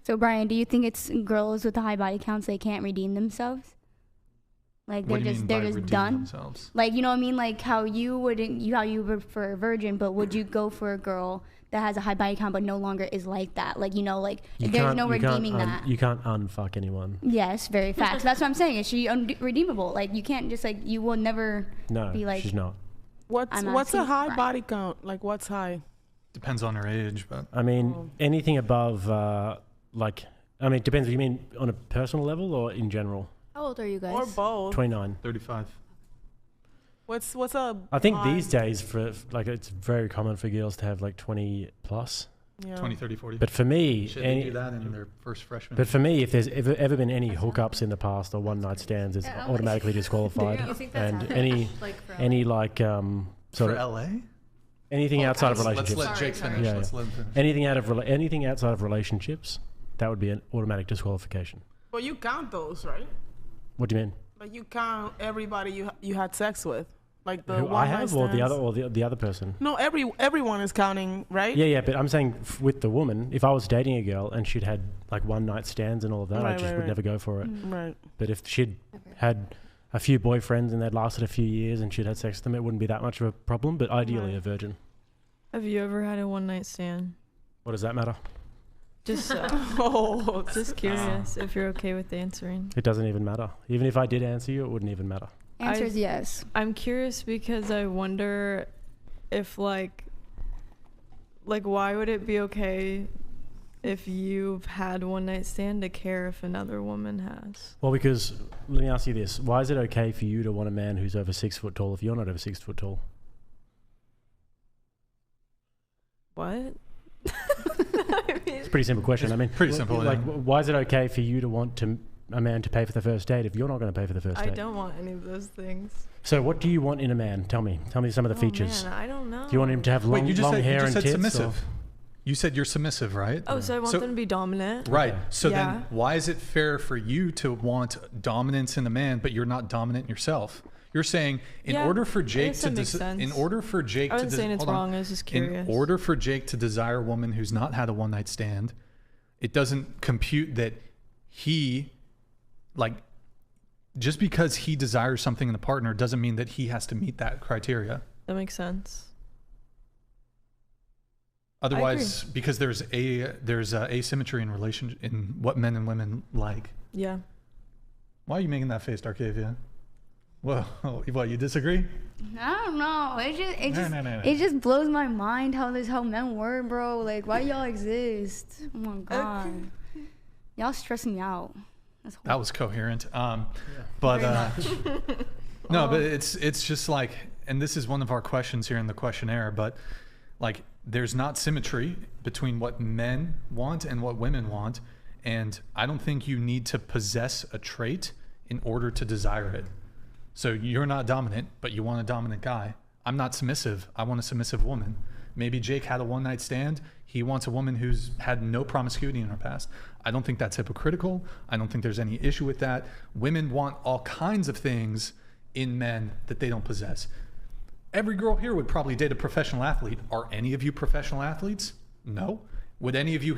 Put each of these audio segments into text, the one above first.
So Brian, do you think it's girls with the high body counts, they can't redeem themselves? Like they're just done. Themselves? Like, you know what I mean? Like how you would for a virgin, but would you go for a girl that has a high body count but no longer is like that? Like, you know, like there's no redeeming that. You can't unfuck anyone. Yes, very fast. That's what I'm saying. Is she unredeemable? Like you can't just like you will never be like. She's not. What's a high body count? Like what's high? Depends on her age, but I mean anything above it depends. You mean on a personal level or in general? How old are you guys? Or both. 29. 35. What's a? I think these days for it's very common for girls to have like 20 plus. Yeah. 20, 30, 40. But for me, Should they do that in their first freshman? But for me, if there's ever been any hookups in the past or one night stands, it's automatically disqualified. And any sort for of LA. Anything outside of relationships. Let's let Jake finish. Yeah. Let's let him finish. Anything outside of relationships, that would be an automatic disqualification. But you count those, right? What do you mean? Like you count everybody you had sex with, like the Who I have, or the other person. No, everyone is counting, right? Yeah. But I'm saying with the woman, if I was dating a girl and she'd had like one night stands and all of that, I just would never go for it. Right. But if she'd had a few boyfriends and they'd lasted a few years and she'd had sex with them, it wouldn't be that much of a problem. But ideally, a virgin. Have you ever had a one night stand? What does that matter? Just just curious if you're okay with answering. It doesn't even matter. Even if I did answer you, it wouldn't even matter. Answer is yes. I'm curious because I wonder if like why would it be okay if you've had one night stand to care if another woman has? Well, because let me ask you this: why is it okay for you to want a man who's over 6 foot tall if you're not over 6 foot tall? What? It's a pretty simple question. I mean, pretty simple. Like, why is it okay for you to want a man to pay for the first date if you're not going to pay for the first date? I don't want any of those things. So, what do you want in a man? Tell me some of the features. Man, I don't know. Do you want him to have long hair and tits? Submissive. You said you're submissive, right? Oh, so I want them to be dominant. Right. Okay. So then, why is it fair for you to want dominance in a man, but you're not dominant in yourself? You're saying in order for Jake to I wasn't saying it's wrong. I was just curious. In order for Jake to desire a woman who's not had a one night stand, it doesn't compute that he, just because he desires something in a partner doesn't mean that he has to meet that criteria. That makes sense. Otherwise, because there's asymmetry in what men and women like. Yeah. Why are you making that face, Darkavia? Well, what, you disagree? I don't know. It just blows my mind how men work, bro. Like, why do y'all exist? Oh my god, y'all stress me out. That was coherent. But no, but it's just like, and this is one of our questions here in the questionnaire. But like, there's not symmetry between what men want and what women want, and I don't think you need to possess a trait in order to desire it. So you're not dominant, but you want a dominant guy. I'm not submissive. I want a submissive woman. Maybe Jake had a one night stand. He wants a woman who's had no promiscuity in her past. I don't think that's hypocritical. I don't think there's any issue with that. Women want all kinds of things in men that they don't possess. Every girl here would probably date a professional athlete. Are any of you professional athletes? No. Would any of you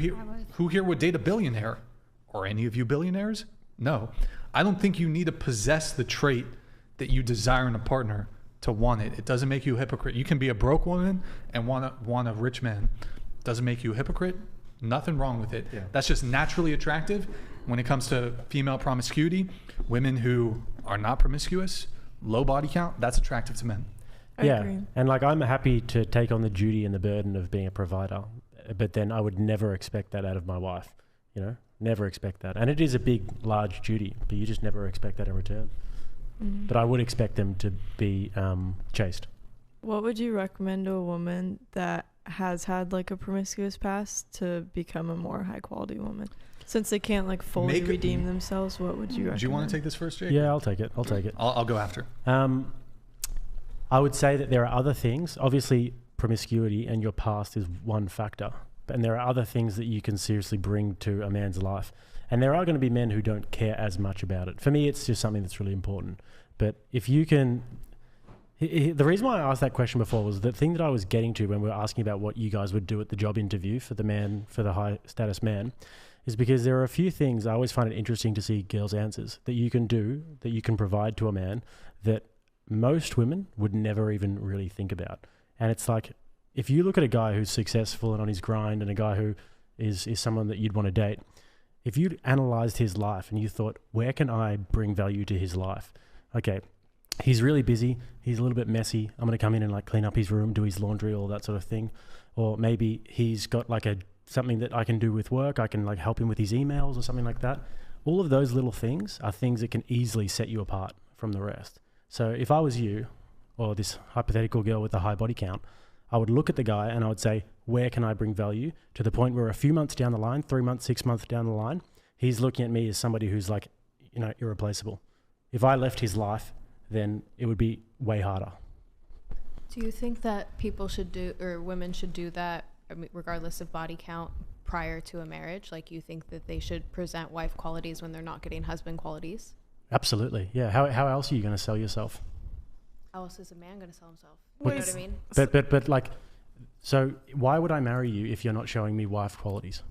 who here would date a billionaire? Are any of you billionaires? No. I don't think you need to possess the trait that you desire in a partner to want it. It doesn't make you a hypocrite. You can be a broke woman and want a rich man. Doesn't make you a hypocrite. Nothing wrong with it. Yeah. That's just naturally attractive. When it comes to female promiscuity, women who are not promiscuous, low body count, that's attractive to men. I agree. And like, I'm happy to take on the duty and the burden of being a provider, but then I would never expect that out of my wife. Never expect that. And it is a big, large duty, but you just never expect that in return. Mm-hmm. But I would expect them to be chaste. What would you recommend to a woman that has had like a promiscuous past to become a more high quality woman? Since they can't fully redeem themselves, what would you recommend? Do you want to take this first, Jake? Yeah, I'll take it. I'll go after. I would say that there are other things. Obviously, promiscuity and your past is one factor. And there are other things that you can seriously bring to a man's life. And there are going to be men who don't care as much about it. For me, it's just something that's really important. But if you can... The reason why I asked that question before was the thing that I was getting to when we were asking about what you guys would do at the job interview for the high status man, is because there are a few things I always find it interesting to see girls' answers that you can do, that you can provide to a man that most women would never even really think about. And it's like, if you look at a guy who's successful and on his grind and a guy who is someone that you'd want to date, if you analyzed his life and you thought, where can I bring value to his life? Okay, he's really busy. He's a little bit messy. I'm going to come in and like clean up his room, do his laundry, all that sort of thing. Or maybe he's got like something that I can do with work. I can like help him with his emails or something like that. All of those little things are things that can easily set you apart from the rest. So if I was you, or this hypothetical girl with a high body count, I would look at the guy and I would say, where can I bring value, to the point where a few months down the line, 3 months, 6 months down the line, he's looking at me as somebody who's like, irreplaceable. If I left his life, then it would be way harder. Do you think that people should do, or women should do that, regardless of body count, prior to a marriage? Like, you think that they should present wife qualities when they're not getting husband qualities? Absolutely, yeah. How else are you going to sell yourself? How else is a man going to sell himself? You know what I mean? But like, so why would I marry you if you're not showing me wife qualities?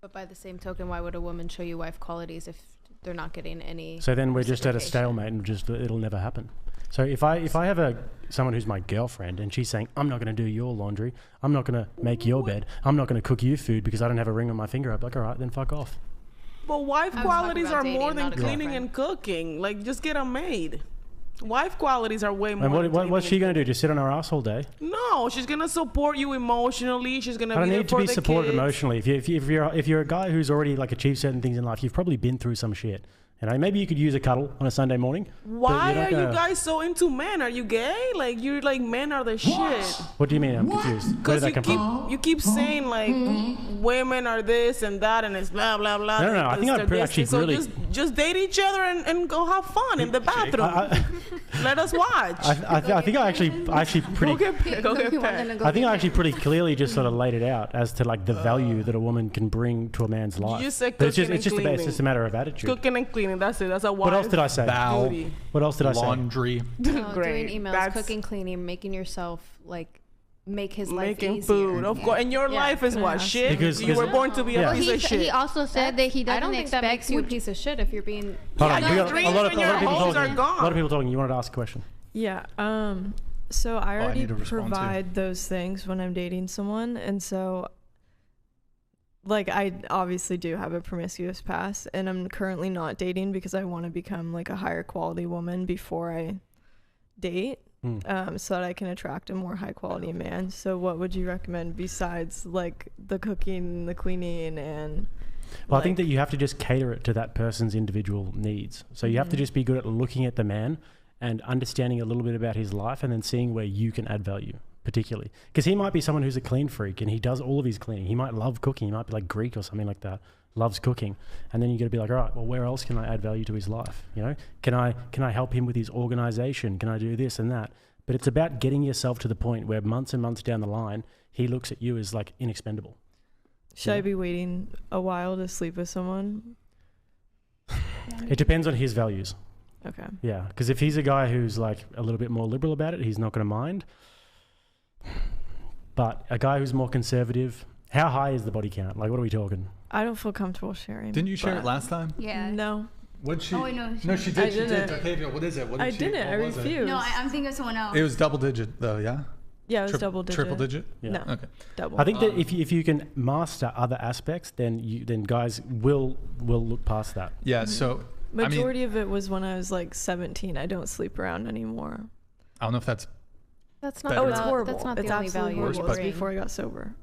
But by the same token, why would a woman show you wife qualities if they're not getting any? So then we're just at a stalemate, and it'll never happen. So if I have someone who's my girlfriend and she's saying, I'm not going to do your laundry, I'm not going to make your bed, I'm not going to cook you food because I don't have a ring on my finger, I'd be like, all right, then fuck off. But wife qualities are dating, more than not a cleaning girlfriend. and cooking. Like, just get a maid. Wife qualities are way more. And what's she going to do? Just sit on her ass all day? No, she's gonna support you emotionally. She's gonna. I don't be need to be supported kids. emotionally. If you're a guy who's already like achieved certain things in life, you've probably been through some shit. Maybe you could use a cuddle on a Sunday morning. Why are you guys so into men? Are you gay? Like, you're like, men are the shit. What do you mean? I'm confused. Where Because did that come from? you keep saying like women are this and that and it's blah blah blah. No. I think I'd actually so really just date each other and go have fun in the bathroom. Let us watch. I think I actually pretty. Go get pet. I think I actually pretty clearly just sort of laid it out as to like the value that a woman can bring to a man's life. You said But cooking it's just a matter of attitude. Cooking and cleaning. That's it. That's a wife. What else did I say? Bow, duty. What else did I say? laundry. No, Great. doing emails, That's- cooking, cleaning, making yourself like make his life Making easier. food, of course. And your Yeah. life is what? Yeah. Shit. Because- you were born to be Yeah. a piece of He shit. also said that he I doesn't don't think that expect makes you a piece of shit if you're being. Hold on, Yeah, we your got dreams a lot of and your people hopes talking. are gone. A lot of people talking. You wanted to ask a question? Yeah. So I already need to respond too. provide those things when I'm dating someone, and so like I obviously do have a promiscuous past, and I'm currently not dating because I want to become like a higher quality woman before I date, so that I can attract a more high quality man. So what would you recommend besides like the cooking, the cleaning, and Well, I think that you have to just cater it to that person's individual needs. So you have to just be good at looking at the man and understanding a little bit about his life, and then seeing where you can add value, particularly. Because he might be someone who's a clean freak and he does all of his cleaning. He might love cooking. He might be like Greek or something like that, loves cooking. And then you got to be like, all right, well, where else can I add value to his life? Can I help him with his organization? Can I do this and that? But it's about getting yourself to the point where months and months down the line, he looks at you as like inexpendable. should I be waiting a while to sleep with someone? It depends on his values. Okay. Yeah, because if he's a guy who's like a little bit more liberal about it, he's not going to mind. But a guy who's more conservative, how high is the body count? Like, what are we talking? I don't feel comfortable sharing. Didn't you share it but- last time? Yeah. No. What she? Oh, no, No, she I did. She did. didn't. Okay, what is it? What did I she, didn't. I what was it? refused. No, I'm thinking of someone else. It was double digit though, yeah? Yeah, it was double digit. Triple digit? Yeah. No, Okay. double. I think that if you can master other aspects, then guys will look past that. Yeah, so Majority of it was when I was like 17. I don't sleep around anymore. I don't know if that's That's not. Better. Oh, it's about- horrible. That's not It's the only absolutely value. horrible. you It's bring. before I got sober.